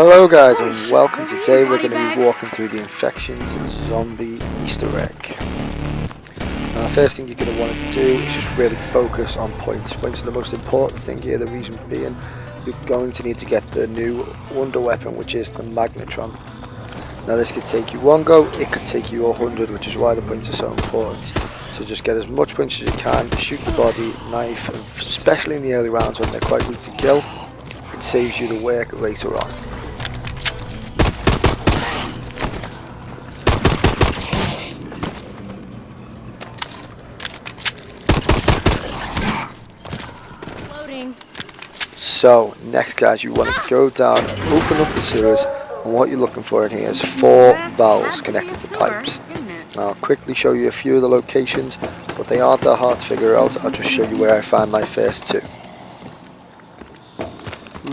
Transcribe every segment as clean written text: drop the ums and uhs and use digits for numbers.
Hello guys and welcome. Today we're going to be walking through the Infections Zombie Easter egg. Now the first thing you're going to want to do is just really focus on points. Points are the most important thing here, the reason being you're going to need to get the new wonder weapon, which is the Magnetron. Now this could take you one go, it could take you 100, which is why the points are so important. So just get as much points as you can, shoot the body, knife, and especially in the early rounds when they're quite weak to kill, it saves you the work later on. So next guys, you want to go down, open up the sewers, and what you're looking for in here is 4 valves connected to pipes. Now I'll quickly show you a few of the locations, but they aren't that hard to figure out. I'll just show you where I find my first 2.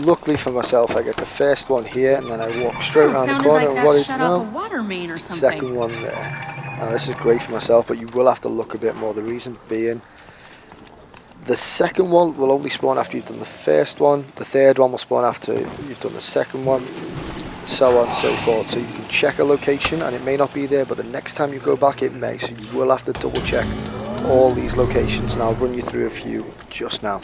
Luckily for myself, I get the first one here, and then I walk straight around the corner, and what is now? Second one there. Now this is great for myself, but you will have to look a bit more. The reason being, the second one will only spawn after you've done the first one, the third one will spawn after you've done the second one, so on and so forth. So you can check a location and it may not be there, but the next time you go back it may, so you will have to double check all these locations, and I'll run you through a few just now.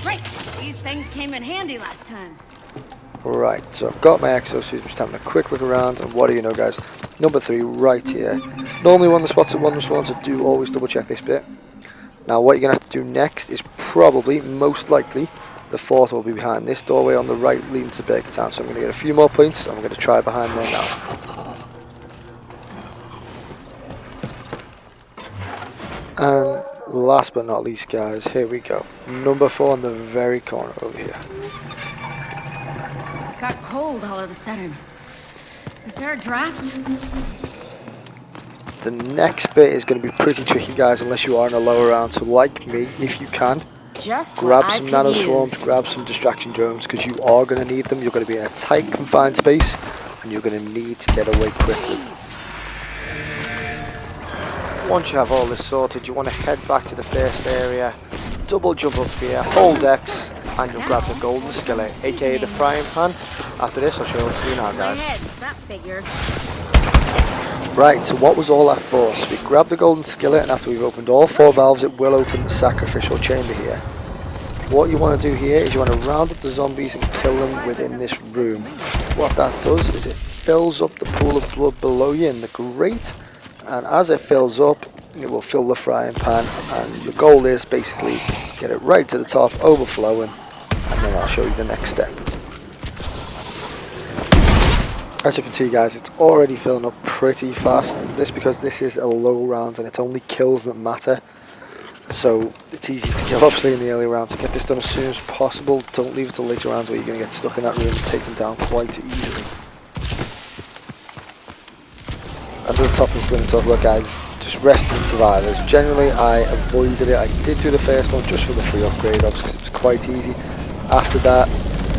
Right, these things came in handy last time. Right, so I've got my exosuit, just having a quick look around, and what do you know guys, number 3 right here. Normally when the spots at one response, I do always double check this bit. Now what you're going to have to do next is probably, most likely, the 4th will be behind this doorway on the right leading to Burger Town. So I'm going to get a few more points, and I'm going to try behind there now. And last but not least guys, here we go. Number 4 on the very corner over here. Got cold all of a sudden. Is there a draft? The next bit is going to be pretty tricky guys, unless you are in a lower round. So like me, if you can, grab some nano swarms, grab some distraction drones, because you are going to need them. You're going to be in a tight confined space and you're going to need to get away quickly. Once you have all this sorted, you want to head back to the first area, double jump up here, hold X, and you'll grab the golden skillet, aka the frying pan. After this, I'll show it to you now guys. That figures. Right, so what was all that for? So we grab the golden skillet, and after we've opened all 4 valves, it will open the sacrificial chamber here. What you want to do here is you want to round up the zombies and kill them within this room. What that does is it fills up the pool of blood below you in the grate, and as it fills up, it will fill the frying pan, and the goal is basically get it right to the top, overflowing, and then I'll show you the next step. As you can see guys, it's already filling up pretty fast. This because this is a low round and it's only kills that matter, so it's easy to kill obviously in the early rounds. To get this done as soon as possible, don't leave it till later rounds where you're going to get stuck in that room and taken down quite easily. At the top of going to talk about guys, just resting survivors. Generally I avoided it. I did do the first one just for the free upgrade, obviously it was quite easy. After that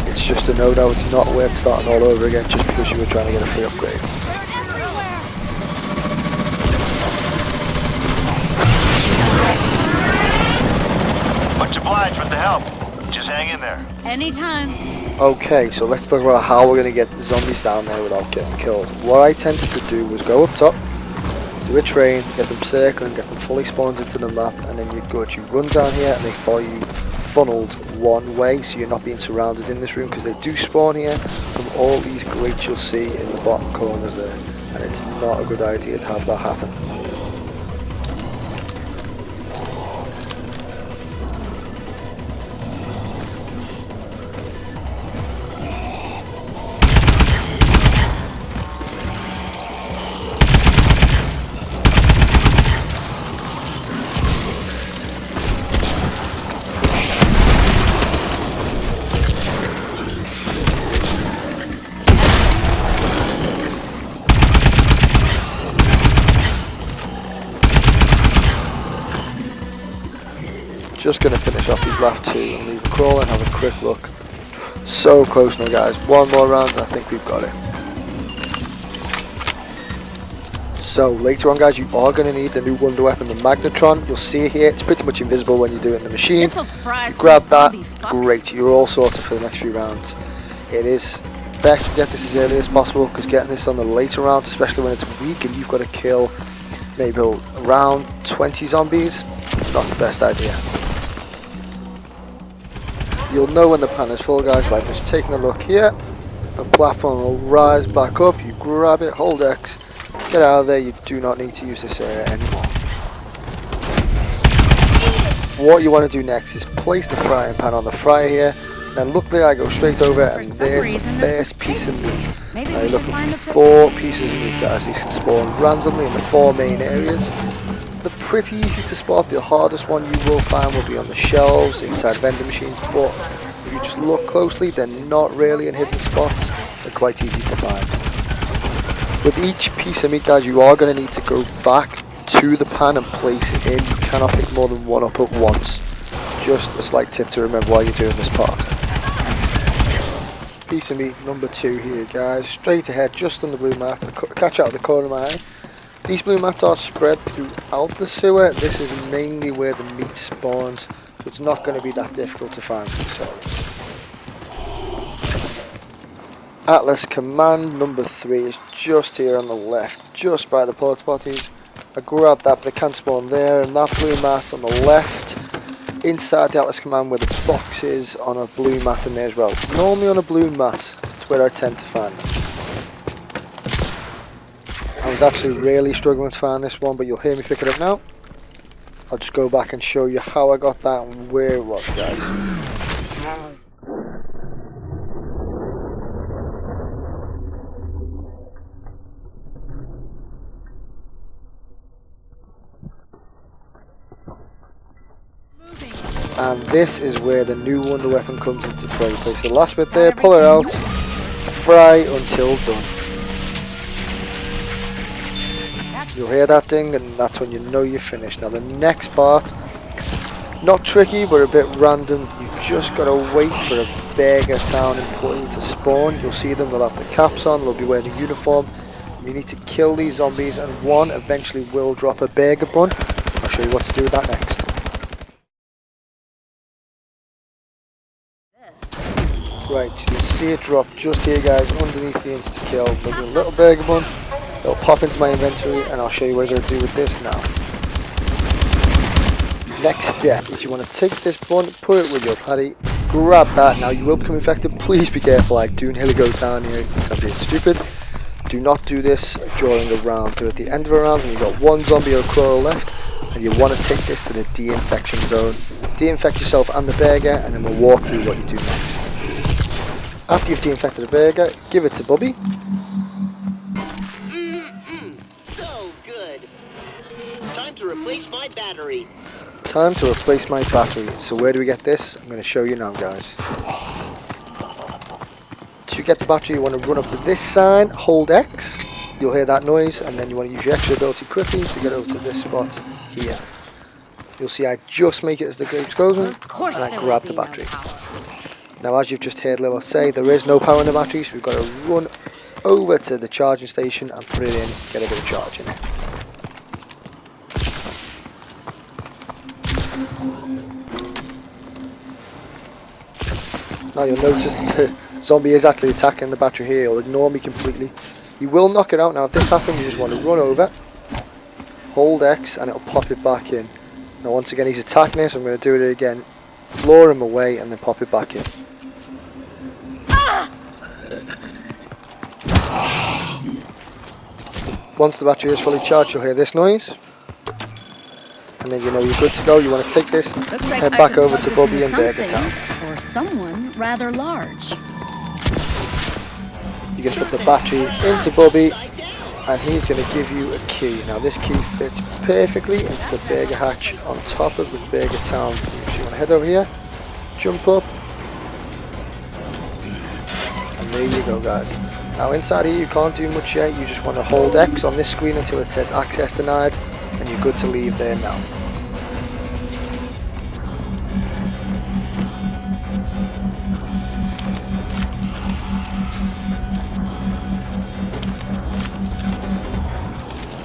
it's just a no-no. It's not worth starting all over again just because you were trying to get a free upgrade. Much obliged with the help. Just hang in there. Anytime. Okay, so let's talk about how we're going to get the zombies down there without getting killed. What I tended to do was go up top, do a train, get them circling, get them fully spawned into the map, and then you're good. You run down here and they follow you funneled one way, so you're not being surrounded in this room, because they do spawn here from all these grates you'll see in the bottom corners there, and it's not a good idea to have that happen. Just going to finish off these last two and leave a crawl and have a quick look. So close now, guys. One more round and I think we've got it. So later on, guys, you are going to need the new wonder weapon, the Magnetron. You'll see it here. It's pretty much invisible when you do it in the machine. This'll fry some Grab that. zombie fucks. Great. You're all sorted for the next few rounds. It is best to get this as early as possible because getting this on the later rounds, especially when it's weak and you've got to kill maybe around 20 zombies, not the best idea. You'll know when the pan is full, guys, by just taking a look here. The platform will rise back up. You grab it, hold X. Get out of there, you do not need to use this area anymore. What you want to do next is place the frying pan on the fryer here. Then luckily I go straight over and there's the first piece of meat. Now you're looking for 4 pieces of meat, guys. These can spawn randomly in the 4 main areas. They're pretty easy to spot. The hardest one you will find will be on the shelves, inside vending machines, but if you just look closely, they're not really in hidden spots. They're quite easy to find. With each piece of meat, guys, you are going to need to go back to the pan and place it in. You cannot pick more than one up at once. Just a slight tip to remember while you're doing this part. Piece of meat number 2 here, guys. Straight ahead, just on the blue mat. Catch out of the corner of my eye. These blue mats are spread throughout the sewer. This is mainly where the meat spawns, so it's not going to be that difficult to find for yourselves. Atlas Command number 3 is just here on the left, just by the porta potties. I grabbed that, but it can't spawn there, and that blue mat on the left, inside the Atlas Command where the box is, on a blue mat in there as well. Normally on a blue mat, that's where I tend to find them. I was actually really struggling to find this one, but you'll hear me pick it up now. I'll just go back and show you how I got that and where it was, guys. And this is where the new wonder weapon comes into play. Place the last bit there, pull it out, fry until done. You'll hear that ding and that's when you know you're finished. Now the next part, not tricky but a bit random. You've just got to wait for a Burger Town employee to spawn. You'll see them, they'll have the caps on, they'll be wearing a uniform. You need to kill these zombies and one eventually will drop a burger bun. I'll show you what to do with that next. Right, you'll see it drop just here, guys, underneath the insta-kill. There'll be a little burger bun. It'll pop into my inventory and I'll show you what I'm going to do with this now. Next step is you want to take this bun, put it with your patty, grab that. Now you will become infected. Please be careful, I do nearly go down here because I'm being stupid. Do not do this during a round. Do it at the end of a round when you've got one zombie or crawler left and you want to take this to the de-infection zone. De-infect yourself and the burger and then we'll walk through what you do next. After you've de-infected a burger, give it to Bubby. So good. Time to replace my battery. Time to replace my battery. So where do we get this? I'm going to show you now, guys. To get the battery, you want to run up to this side, hold X. You'll hear that noise, and then you want to use your extra ability quickly to get over to this spot here. You'll see I just make it as the gate's closing, and I grab the battery. Now as you've just heard Lilith say, there is no power in the battery, so we've got to run over to the charging station and put it in, get a bit of charge in it. Now you'll notice the zombie is actually attacking the battery here. He'll ignore me completely. You will knock it out. Now if this happens, you just want to run over, hold X, and it'll pop it back in. Now once again he's attacking it, so I'm going to do it again. Lure him away and then pop it back in. Once the battery is fully charged, you'll hear this noise. And then you know you're good to go. You want to take this, head back over to Bubby and Burger Town. Or someone rather large. You just put the battery into Bubby and he's going to give you a key. Now this key fits perfectly into the burger hatch on top of the Burger Town. So you want to head over here, jump up, and there you go, guys. Now inside here you can't do much yet. You just want to hold X on this screen until it says access denied and you're good to leave there now.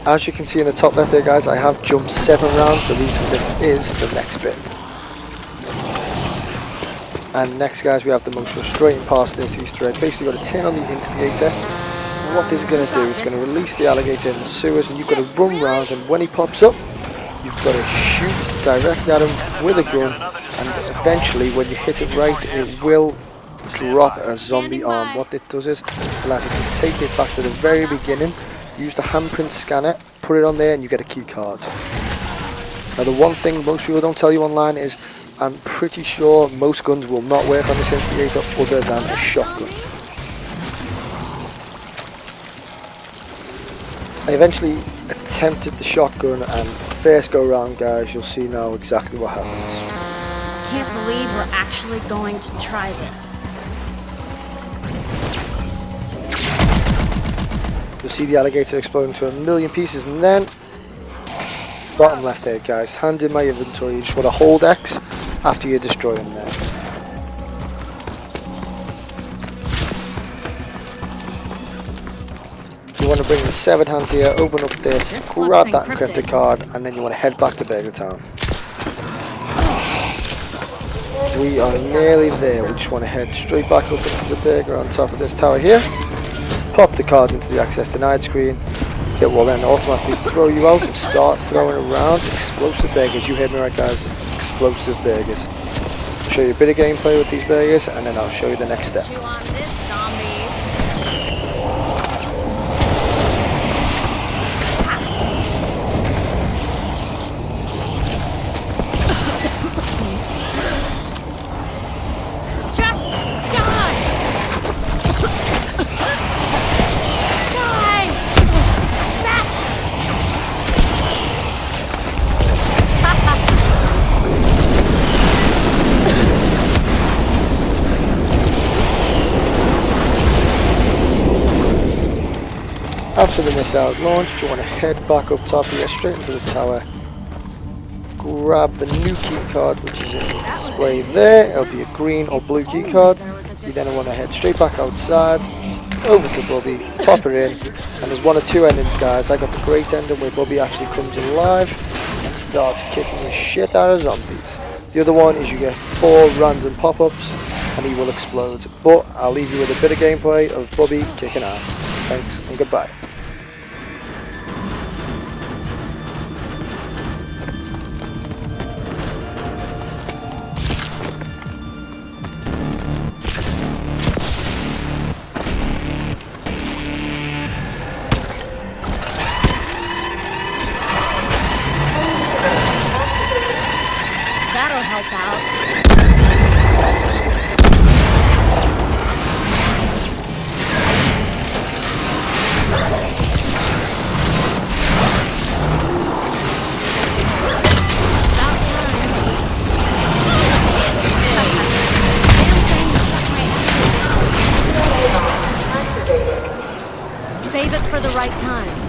As you can see in the top left there, guys, I have jumped 7 rounds. The reason for this is the next bit. And next, guys, we have the most frustrating part of this Easter egg. Basically, you've got to turn on the instigator. And what this is going to do, it's going to release the alligator in the sewers, and you've got to run round, and when he pops up, you've got to shoot directly at him with a gun, and eventually, when you hit it right, it will drop a zombie arm. What it does is, allows you to take it back to the very beginning, use the handprint scanner, put it on there, and you get a key card. Now, the one thing most people don't tell you online is, I'm pretty sure most guns will not work on this instigator other than a shotgun. I eventually attempted the shotgun, and first go round, guys, you'll see now exactly what happens. Can't believe we're actually going to try this. You'll see the alligator explode into a million pieces, and then bottom left there, guys, hand in my inventory. You just want to hold X after you destroy them there. You want to bring the severed hand here, open up this, grab that encrypted card, and then you want to head back to Burger Town. We are nearly there. We just want to head straight back up into the burger on top of this tower here. Pop the card into the access denied screen. It will then automatically throw you out and start throwing around explosive burgers. You heard me right, guys, explosive burgers. I'll show you a bit of gameplay with these burgers, and then I'll show you the next step. Chew on this, zombies. Just die! Die! After the missile is launched, you want to head back up top here, straight into the tower. Grab the new key card, which is in the display there. It'll be a green or blue key card. You then want to head straight back outside, over to Bubby, pop her in, and there's one or two endings, guys. I got the great ending where Bubby actually comes alive and starts kicking the shit out of zombies. The other one is you get 4 random pop-ups and he will explode. But I'll leave you with a bit of gameplay of Bubby kicking ass. Thanks and goodbye. That'll help out. Save it for the right time.